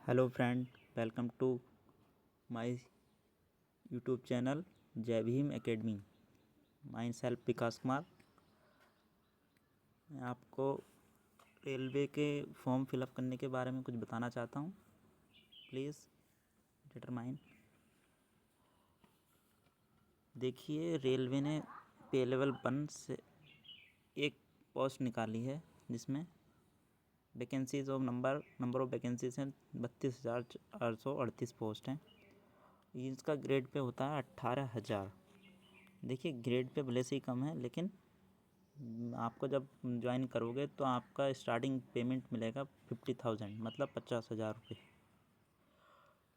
Hello friend, welcome to my YouTube channel Jai Bhim Academy. Myself Vikas Kumar. मैं आपको railway के form fill up करने के बारे में कुछ बताना चाहता हूँ। Please determine. देखिए, रेलवे ने पे लेवल 1 से एक पोस्ट निकाली है जिसमें vacancies of number of vacancies हैं 32,838 पोस्ट हैं। इसका ग्रेड पे होता है 18,000। देखिए, ग्रेड पे भले से ही कम है, लेकिन आपको जब ज्वाइन करोगे तो आपका स्टार्टिंग पेमेंट मिलेगा 50,000, मतलब 50,000 रुपये।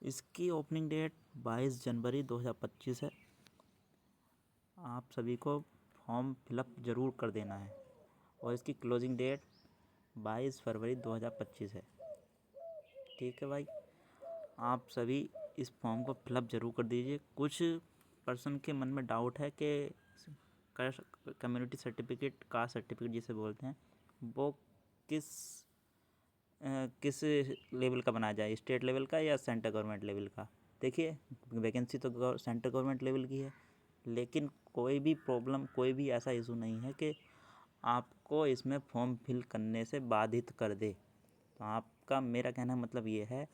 इसकी ओपनिंग डेट 22 जनवरी 2025 है। आप सभी को फॉर्म फिलअप ज़रूर कर देना है और इसकी क्लोजिंग डेट 22 फरवरी 2025 है। ठीक है भाई, आप सभी इस फॉर्म को फिलअप ज़रूर कर दीजिए। कुछ पर्सन के मन में डाउट है कि कम्युनिटी सर्टिफिकेट, कास्ट सर्टिफिकेट जिसे बोलते हैं, वो किस किस लेवल का बनाया जाए, स्टेट लेवल का या सेंट्रल गवर्नमेंट लेवल का। देखिए, वैकेंसी तो सेंट्रल गवर्नमेंट लेवल की है, लेकिन कोई भी प्रॉब्लम, कोई भी ऐसा इशू नहीं है कि आपको इसमें फॉर्म फिल करने से बाधित कर दे। तो आपका, मेरा कहना मतलब ये है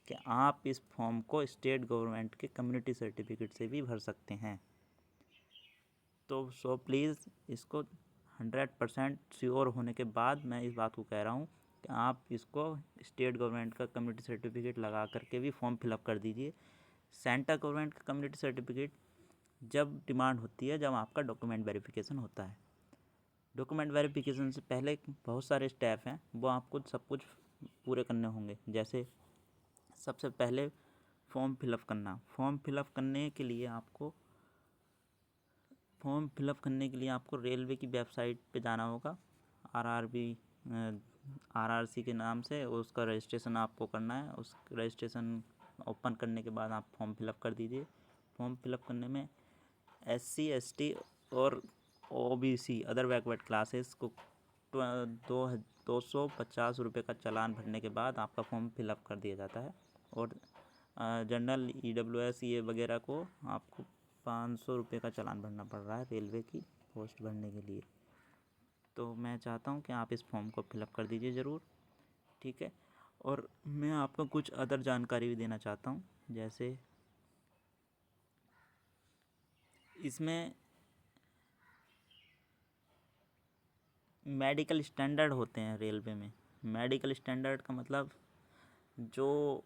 कि आप इस फॉर्म को स्टेट गवर्नमेंट के कम्युनिटी सर्टिफिकेट से भी भर सकते हैं। तो प्लीज़ इसको 100% श्योर होने के बाद मैं इस बात को कह रहा हूँ कि आप इसको स्टेट गवर्नमेंट का कम्युनिटी सर्टिफिकेट लगा करके भी फॉर्म फिलअप कर दीजिए। सेंट्रल गवर्नमेंट का कम्युनिटी सर्टिफिकेट जब डिमांड होती है, जब आपका डॉक्यूमेंट वेरिफिकेशन होता है। डॉक्यूमेंट वेरिफिकेशन से पहले बहुत सारे स्टेप हैं, वो आपको सब कुछ पूरे करने होंगे। जैसे सबसे पहले फॉर्म फिलअप करना। फॉर्म फिलअप करने के लिए आपको रेलवे की वेबसाइट पे जाना होगा। आरआरसी के नाम से उसका रजिस्ट्रेशन आपको करना है। उस रजिस्ट्रेशन ओपन करने के बाद आप फॉर्म फिलअप कर दीजिए। फॉर्म फिलअप करने में SC ST और OBC अदर बैकवर्ड क्लासेस को 250 रुपये का चालान भरने के बाद आपका फॉर्म फिलअप कर दिया जाता है। और जनरल EWS ये वगैरह को आपको 500 रुपये का चालान भरना पड़ रहा है रेलवे की पोस्ट भरने के लिए। तो मैं चाहता हूँ कि आप इस फॉर्म को फिलअप कर दीजिए ज़रूर। ठीक है, और मैं आपको कुछ अदर जानकारी भी देना चाहता हूँ। जैसे इसमें मेडिकल स्टैंडर्ड होते हैं रेलवे में। मेडिकल स्टैंडर्ड का मतलब जो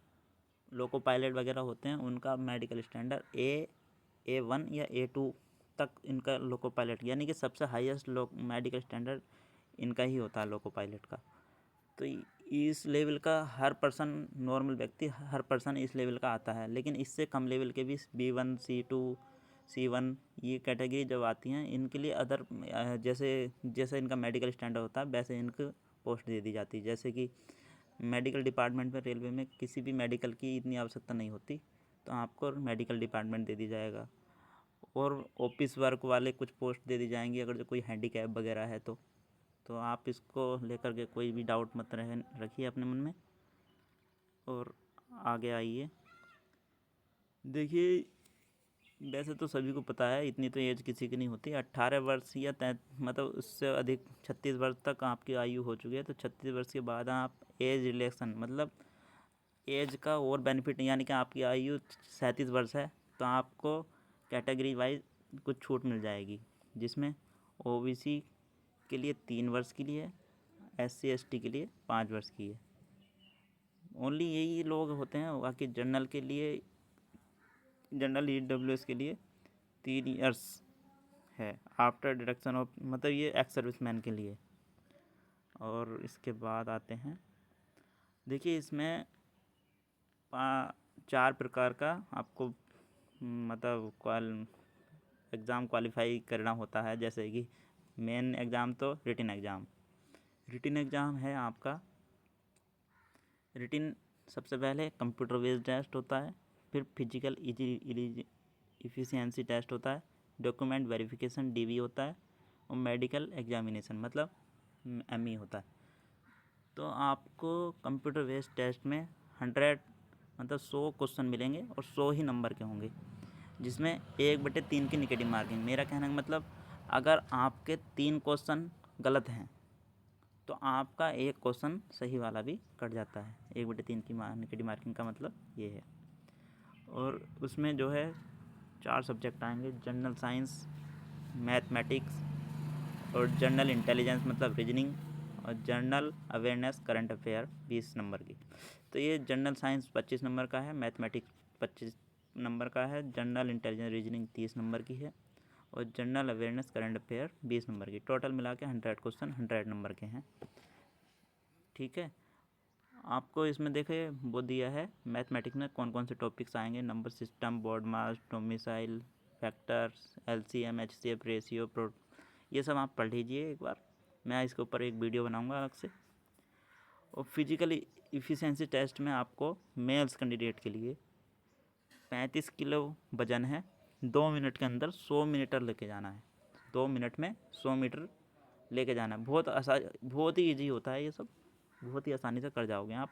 लोको पायलट वगैरह होते हैं उनका मेडिकल स्टैंडर्ड A1 या A2 तक इनका लोको पायलट, यानी कि सबसे हाईएस्ट मेडिकल स्टैंडर्ड इनका ही होता है, लोको पायलट का। तो इस लेवल का हर पर्सन, नॉर्मल व्यक्ति, हर पर्सन इस लेवल का आता है। लेकिन इससे कम लेवल के भी B1 C2 C1 ये कैटेगरी जब आती हैं, इनके लिए अदर जैसे इनका मेडिकल स्टैंडर्ड होता है वैसे इनको पोस्ट दे दी जाती है। जैसे कि मेडिकल डिपार्टमेंट में रेलवे में किसी भी मेडिकल की इतनी आवश्यकता नहीं होती, तो आपको मेडिकल डिपार्टमेंट दे दी जाएगा। और ऑफिस वर्क वाले कुछ पोस्ट दे दी जाएंगी अगर जो कोई हैंडीकैप वगैरह है तो आप इसको लेकर के कोई भी डाउट मत रखिए अपने मन में। और आगे आइए। देखिए, वैसे तो सभी को पता है, इतनी तो एज किसी की नहीं होती। 18 वर्ष या मतलब उससे अधिक 36 वर्ष तक आपकी आयु हो चुकी है, तो 36 वर्ष के बाद आप एज रिलैक्सन, मतलब एज का और बेनिफिट, यानी कि आपकी आयु 37 वर्ष है तो आपको कैटेगरी वाइज कुछ छूट मिल जाएगी, जिसमें OBC के लिए 3 वर्ष की लिए, SC ST के लिए 5 वर्ष की है। ओनली यही लोग होते हैं। बाकी जनरल EWS के लिए 3 ईयर्स है आफ्टर डिडक्शन ऑफ, मतलब ये एक्स सर्विसमैन के लिए। और इसके बाद आते हैं, देखिए इसमें 4 प्रकार का आपको मतलब एग्ज़ाम क्वालिफाई करना होता है। जैसे कि मेन एग्ज़ाम तो रिटन एग्ज़ाम है आपका। रिटन सबसे पहले कंप्यूटर बेस्ड टेस्ट होता है, फिर फिजिकल इफिशियंसी टेस्ट होता है, डॉक्यूमेंट वेरिफिकेशन DV होता है, और मेडिकल एग्जामिनेशन मतलब ME होता है। तो आपको कंप्यूटर बेस्ड टेस्ट में 100 मतलब 100 क्वेश्चन मिलेंगे और 100 ही नंबर के होंगे, जिसमें 1/3 की नेगेटिव मार्किंग। मेरा कहने का मतलब अगर आपके 3 क्वेश्चन गलत हैं तो आपका एक क्वेश्चन सही वाला भी कट जाता है। 1/3 की नेगेटिव मार्किंग का मतलब ये है। और उसमें जो है 4 सब्जेक्ट आएंगे, जनरल साइंस, मैथमेटिक्स और जनरल इंटेलिजेंस मतलब रीजनिंग, और general awareness current affair 20 number की। तो ये जनरल साइंस 25 नंबर का है, मैथमेटिक्स 25 नंबर का है, जनरल इंटेलिजेंस रीजनिंग 30 नंबर की है, और general awareness current affair 20 number की। टोटल मिला के 100 क्वेश्चन 100 नंबर के हैं। ठीक है, आपको इसमें देखिए वो दिया है मैथमेटिक्स में कौन कौन से टॉपिक्स आएंगे। नंबर सिस्टम, बोर्ड मास, डोमिसाइल, factors, LCM, HCF, ratio, pro, ये सब आप पढ़ लीजिए एक बार। मैं इसके ऊपर एक वीडियो बनाऊंगा अलग से। और फिजिकल इफ़िशिएंसी टेस्ट में आपको मेल्स कैंडिडेट के लिए 35 किलो वजन है, 2 मिनट के अंदर 100 मीटर लेके जाना है। 2 मिनट में 100 मीटर लेके जाना है। बहुत ही ईजी होता है ये सब, बहुत ही आसानी से कर जाओगे आप।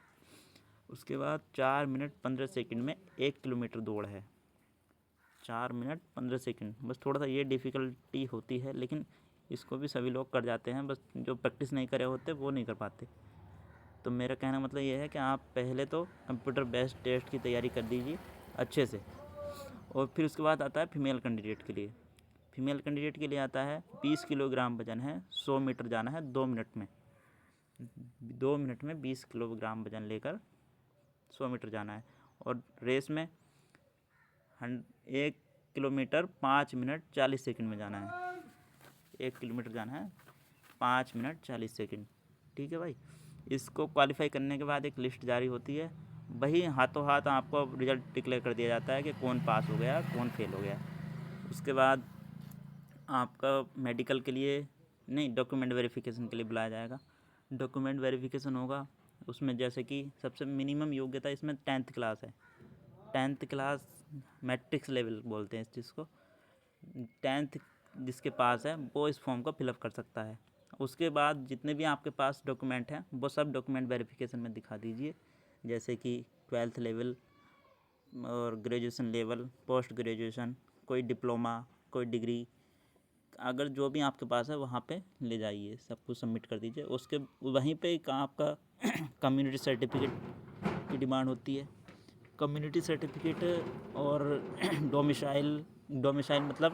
उसके बाद 4 मिनट 15 सेकंड में 1 किलोमीटर दौड़ है। 4 मिनट 15 सेकंड, बस थोड़ा सा ये डिफ़िकल्टी होती है, लेकिन इसको भी सभी लोग कर जाते हैं, बस जो प्रैक्टिस नहीं करे होते वो नहीं कर पाते। तो मेरा कहना मतलब ये है कि आप पहले तो कंप्यूटर बेस्ड टेस्ट की तैयारी कर दीजिए अच्छे से। और फिर उसके बाद आता है फीमेल कैंडिडेट के लिए। फीमेल कैंडिडेट के लिए आता है 20 किलोग्राम वजन है, 100 मीटर जाना है 2 मिनट में। 2 मिनट में 20 किलोग्राम वजन लेकर 100 मीटर जाना है। और रेस में 1 किलोमीटर 5 मिनट 40 सेकंड में जाना है। 1 किलोमीटर जाना है 5 मिनट 40 सेकंड। ठीक है भाई, इसको क्वालिफाई करने के बाद एक लिस्ट जारी होती है, वही हाथों हाथ आपको रिजल्ट डिक्लेयर कर दिया जाता है कि कौन पास हो गया कौन फेल हो गया। उसके बाद आपका मेडिकल के लिए नहीं, डॉक्यूमेंट वेरिफिकेशन के लिए बुलाया जाएगा। डॉक्यूमेंट वेरिफिकेशन होगा, उसमें जैसे कि सबसे मिनिमम योग्यता इसमें 10th क्लास है। 10th क्लास मैट्रिक्स लेवल बोलते हैं इस चीज़ को। 10th जिसके पास है वो इस फॉर्म को फिलअप कर सकता है। उसके बाद जितने भी आपके पास डॉक्यूमेंट हैं वो सब डॉक्यूमेंट वेरिफिकेशन में दिखा दीजिए, जैसे कि 12th लेवल और ग्रेजुएशन लेवल, पोस्ट ग्रेजुएशन, कोई डिप्लोमा, कोई डिग्री, अगर जो भी आपके पास है वहाँ पे ले जाइए, सब कुछ सबमिट कर दीजिए। उसके वहीं पे आपका कम्युनिटी सर्टिफिकेट की डिमांड होती है। कम्युनिटी सर्टिफिकेट और डोमिसाइल मतलब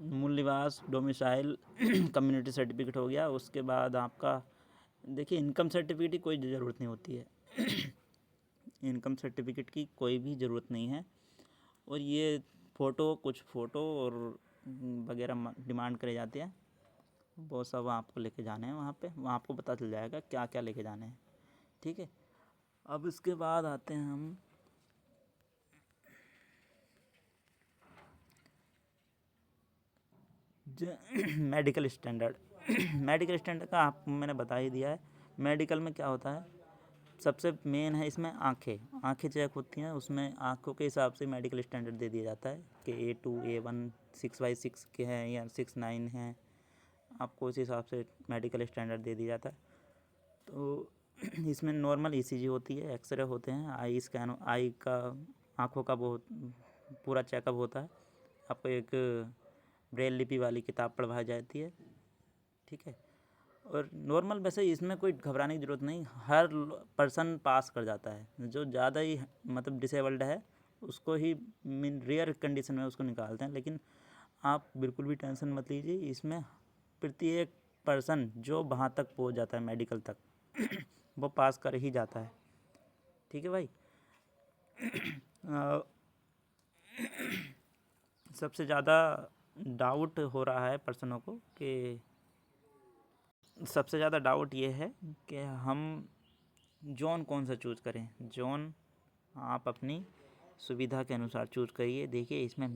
मूल निवास डोमिसाइल कम्युनिटी सर्टिफिकेट हो गया। उसके बाद आपका देखिए इनकम सर्टिफिकेट की कोई ज़रूरत नहीं होती है। इनकम सर्टिफिकेट की कोई भी ज़रूरत नहीं है। और ये कुछ फ़ोटो और वगैरह डिमांड करे जाते हैं, वो सब आपको लेके जाने हैं वहाँ पे, वहाँ आपको पता चल जाएगा क्या क्या लेके जाने हैं। ठीक है, अब इसके बाद आते हैं हम मेडिकल स्टैंडर्ड। मेडिकल स्टैंडर्ड का आपको मैंने बता ही दिया है। मेडिकल में क्या होता है, सबसे मेन है इसमें आँखें चेक होती हैं। उसमें आँखों के हिसाब से मेडिकल स्टैंडर्ड दे दिया जाता है कि A2 A1 6/6 के हैं या 6/9 हैं, आपको उस हिसाब से मेडिकल स्टैंडर्ड दे दिया जाता है। तो इसमें नॉर्मल ECG होती है, एक्सरे होते हैं, आई स्कैन, आई का आँखों का बहुत पूरा चेकअप होता है। आपको एक ब्रेल लिपि वाली किताब पढ़वाई जाती है। ठीक है, और नॉर्मल वैसे इसमें कोई घबराने की ज़रूरत नहीं, हर पर्सन पास कर जाता है। जो ज़्यादा ही मतलब डिसेबल्ड है उसको ही रेयर कंडीशन में उसको निकालते हैं, लेकिन आप बिल्कुल भी टेंशन मत लीजिए। इसमें प्रत्येक पर्सन जो वहाँ तक पहुँच जाता है मेडिकल तक वो पास कर ही जाता है। ठीक है भाई। सबसे ज़्यादा डाउट हो रहा है पर्सनों को कि सबसे ज़्यादा डाउट ये है कि हम जोन कौन सा चूज़ करें। जोन आप अपनी सुविधा के अनुसार चूज़ करिए। देखिए इसमें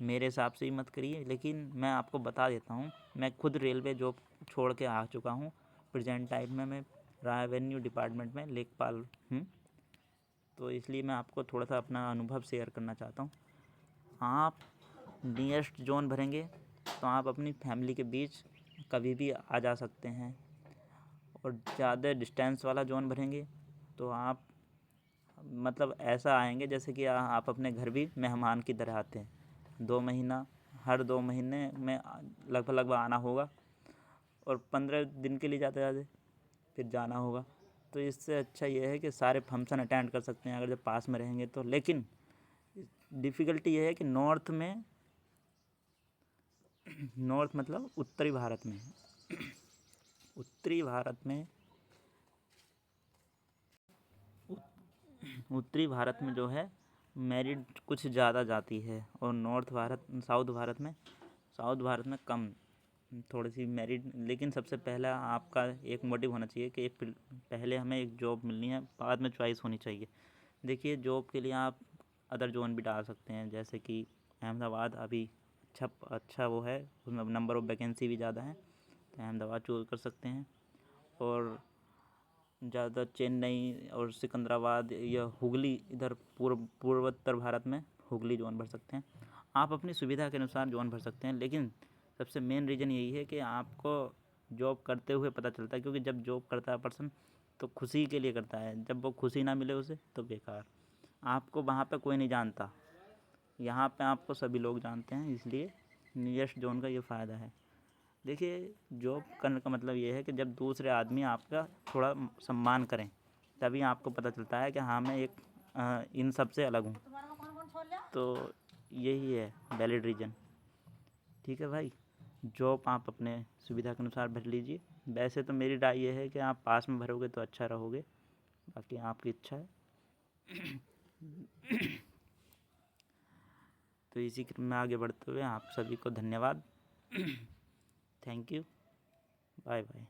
मेरे हिसाब से ही मत करिए, लेकिन मैं आपको बता देता हूँ, मैं खुद रेलवे जॉब छोड़ के आ चुका हूँ। प्रेजेंट टाइम में मैं रेवेन्यू डिपार्टमेंट में लेखपाल हूँ, तो इसलिए मैं आपको थोड़ा सा अपना अनुभव शेयर करना चाहता हूँ। आप नियरेस्ट जोन भरेंगे तो आप अपनी फैमिली के बीच कभी भी आ जा सकते हैं, और ज़्यादा डिस्टेंस वाला जोन भरेंगे तो आप मतलब ऐसा आएंगे जैसे कि आप अपने घर भी मेहमान की तरह आते हैं। 2 महीना, हर 2 महीने में लगभग लगभग आना होगा, और 15 दिन के लिए जाते जाते फिर जाना होगा। तो इससे अच्छा ये है कि सारे फंक्शन अटेंड कर सकते हैं अगर जब पास में रहेंगे तो। लेकिन डिफ़िकल्टी ये है कि नॉर्थ मतलब उत्तरी भारत में, उत्तरी भारत में उत्तरी भारत में जो है मेरिट कुछ ज़्यादा जाती है, और साउथ भारत में कम थोड़ी सी मेरिट। लेकिन सबसे पहला आपका एक मोटिव होना चाहिए कि पहले हमें एक जॉब मिलनी है, बाद में चॉइस होनी चाहिए। देखिए, जॉब के लिए आप अदर जोन भी डाल सकते हैं, जैसे कि अहमदाबाद अभी अच्छा वो है, उसमें नंबर ऑफ़ वैकेंसी भी ज़्यादा है, तो अहमदाबाद चूज़ कर सकते हैं। और ज़्यादा चेन्नई और सिकंदराबाद या हुगली, इधर पूर्वोत्तर भारत में हुगली जोन भर सकते हैं। आप अपनी सुविधा के अनुसार जोन भर सकते हैं, लेकिन सबसे मेन रीज़न यही है कि आपको जॉब करते हुए पता चलता है, क्योंकि जब जॉब करता है पर्सन तो खुशी के लिए करता है, जब वो खुशी ना मिले उसे तो बेकार। आपको वहाँ पे कोई नहीं जानता, यहाँ पे आपको सभी लोग जानते हैं, इसलिए नियरेस्ट जोन का ये फ़ायदा है। देखिए, जॉब करने का मतलब ये है कि जब दूसरे आदमी आपका थोड़ा सम्मान करें, तभी आपको पता चलता है कि हाँ, मैं एक इन सब से अलग हूँ। तो यही है वैलिड रीज़न। ठीक है भाई, जॉब आप अपने सुविधा के अनुसार भर लीजिए। वैसे तो मेरी राय ये है कि आप पास में भरोगे तो अच्छा रहोगे, बाकी आपकी इच्छा है। तो इसी क्रम में आगे बढ़ते हुए आप सभी को धन्यवाद। Thank you, bye bye.